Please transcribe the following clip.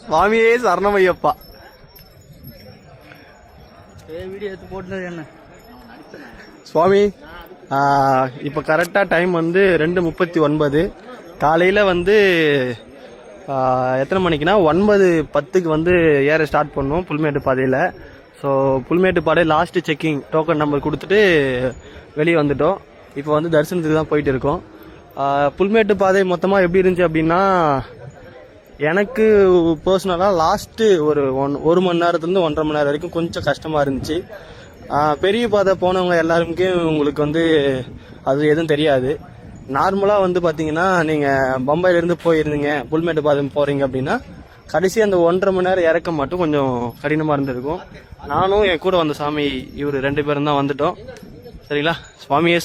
சுவாமியே சரணமையப்பா. வீடியோ எடுத்து போட்டுனது என்ன சுவாமி. இப்போ கரெக்டாக டைம் வந்து 2:39 காலையில் வந்து எத்தனை மணிக்குன்னா 9:10 வந்து ஏற ஸ்டார்ட் பண்ணோம் புல்மேட்டு பாதையில். ஸோ புல்மேட்டு பாதை லாஸ்ட்டு செக்கிங் டோக்கன் நம்பர் கொடுத்துட்டு வெளியே வந்துட்டோம். இப்போ வந்து தரிசனத்துக்கு தான் போயிட்டு இருக்கோம். புல்மேட்டு பாதை மொத்தமாக எப்படி இருந்துச்சு அப்படின்னா, எனக்கு பர்சனலாக லாஸ்ட்டு ஒரு மணி நேரத்துலேருந்து 1.5 மணி நேரம் வரைக்கும் கொஞ்சம் கஷ்டமாக இருந்துச்சு. பெரிய பாதை போனவங்க எல்லாருமே உங்களுக்கு வந்து அது எதுவும் தெரியாது. நார்மலாக வந்து பார்த்தீங்கன்னா, நீங்கள் பம்பாயிலேருந்து போயிருந்தீங்க புல்மேட்டு பாதை போகிறீங்க அப்படின்னா கடைசி அந்த 1.5 மணி நேரம் இறக்க மட்டும் கொஞ்சம் கடினமாக இருந்திருக்கும். நானும் என் கூட வந்த சாமி இவர் 2 பேரும் தான் வந்துட்டோம். சரிங்களா? சுவாமியே